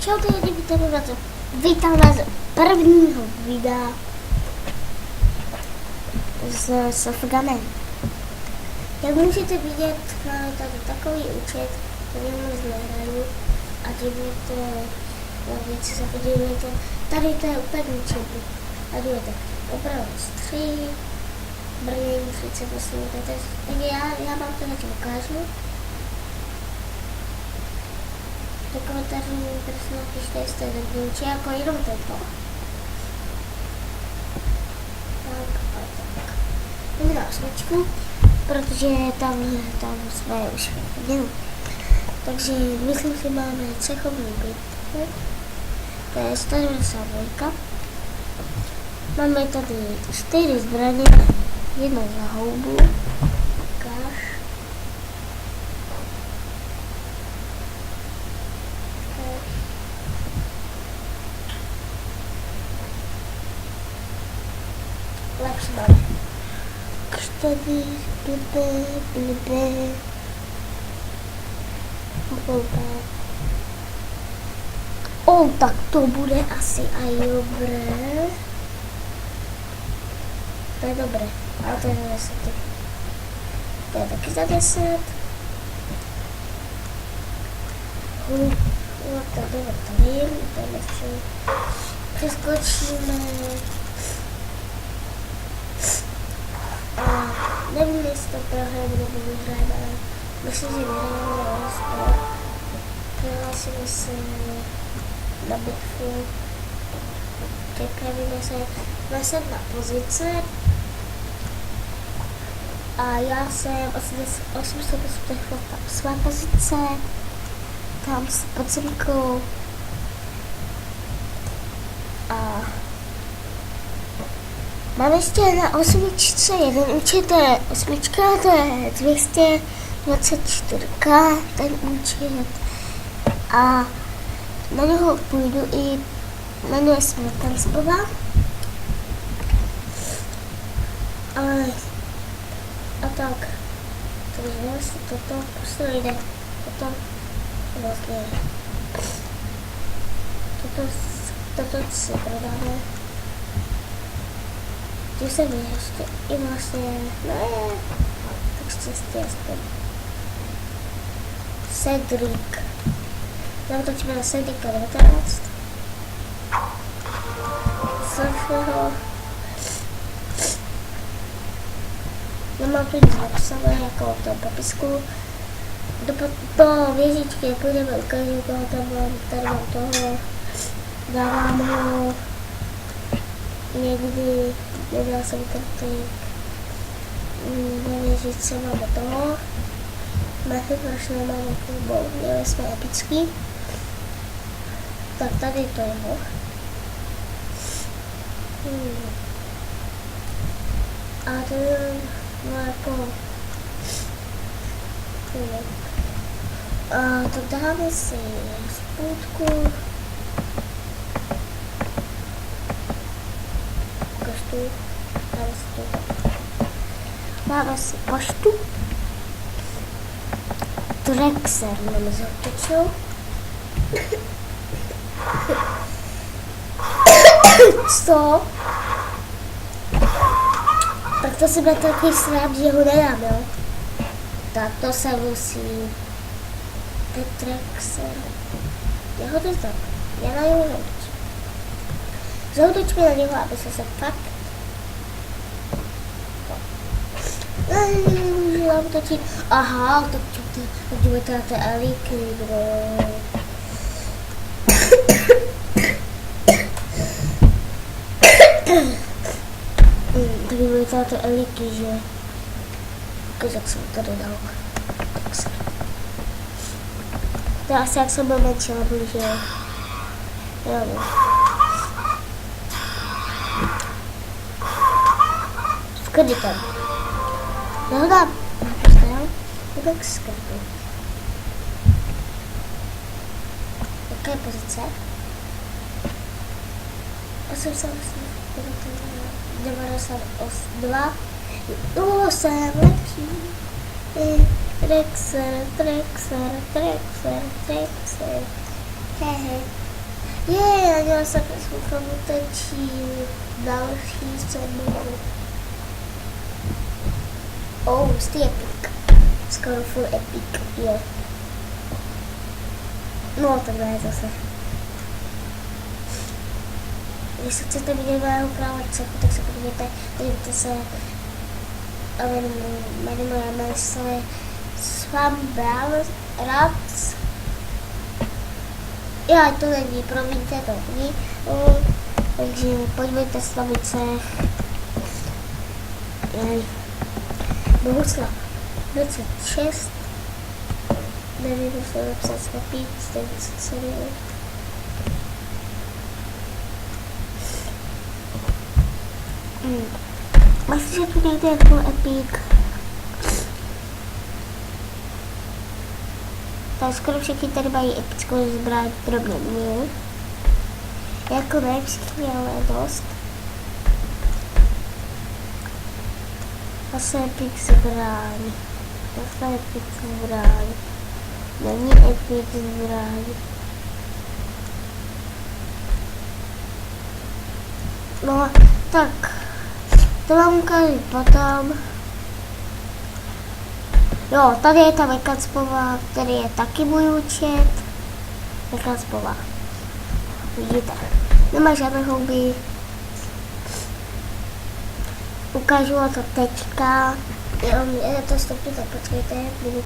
Čau lidi, vítám vás prvního videa z Sofgamen. Jak můžete vidět, máme tady takový účet, který moc nehraju a dívejte na věci, se podívejte. Tady to je úplně účet. A dívejte, opravdu 3, brnění 38, takže já vám to teď ukážu. Do komentářů prosím napište, jestli nebudu jako jenom tento. Tak a tak. Jdeme na osmičku, protože tam jsme už hodinu. Takže myslím si, máme cechovní bitvu. To je 192. Máme tady 4 zbraně, jedno za houbu. Ukáž. Lepší máme. Křtady, blbé. Tak to bude asi aj dobré. To je dobré, ale to je za 10. To je taky za 10. Tady přeskočíme. A nevím, jestli to prohrajeme nebo vyhrajeme, ale myslím, že vyhrajeme spolu. Přihlásíme se na bitvu. Připravíme se na 7. pozice. A já jsem 808 svá pozice. Tam s podzemkou. A mám ještě na 8. jeden účet, to je 8, to je 224 ten účet. A na něho půjdu i, jmenuje se Tancbova. A tak, takže vlastně toto prostě jde, toto vlastně, toto si prodáme. Tím se mi ještě i vlastně, tak štěstí aspoň. Cedric. Zautočíme na Cedrica 19. Sofého. Nemám tu nic napsané, jako v tom popisku. Do věžičky půjdeme ukázat, koho tam mám, tady mám toho. Dávám ho někdy, nedal jsem karty. Na věžičce máme toho. Mechy vlastně máme klubou, měli jsme epický. Tak tady to je moh. A to je jako... tak dáme si spůdku. Koštu. Dáme si poštu. Trexer nám zautočil. Co? Tak to si bude takový srát, že ho nedám, jo? Tak to se musí. Trexer. Já ho to znám. Já na něho zautočím. Zautočíme na něho, aby se fakt... Můžu vám točit. Aha, tak podívejte na ty elíky, bro. Podívejte na ty elíky, že? Jak jsem tady dal. To je asi jak jsem byl menší, že? Já nevím. Skrytý tam. Nehledám. Tak skrytý. Jaká je pozice? 92. Jsem lepší. Trexer. Hehe. Já se komu tečí další soboru. Hustý epic. Skoro full epic je. No, takhle je zase. Když se chcete vidět mého právačku, tak se podívejte se, jmenujeme se Swamp Rats. Já, to není, promiňte, to není. Takže podívejte slavice. Bohuslav 26. Nevím, jestli to napsat snapít, 47. Myslím, že tu někde je full epic. Tak skoro všichni tady mají epickou zbraň, drobně mě. Jako ne všichni, ale dost. Zase epic zbraň. Zase epic zbraň. Není epic zbraň. No, tak. To vám ukážu potom. Jo, tady je ta Vekanspová, který je taky můj účet. Vekanspová. Vidíte, nemá žádné houby. Ukážu vám to teďka. Je to stopně, tak počkejte.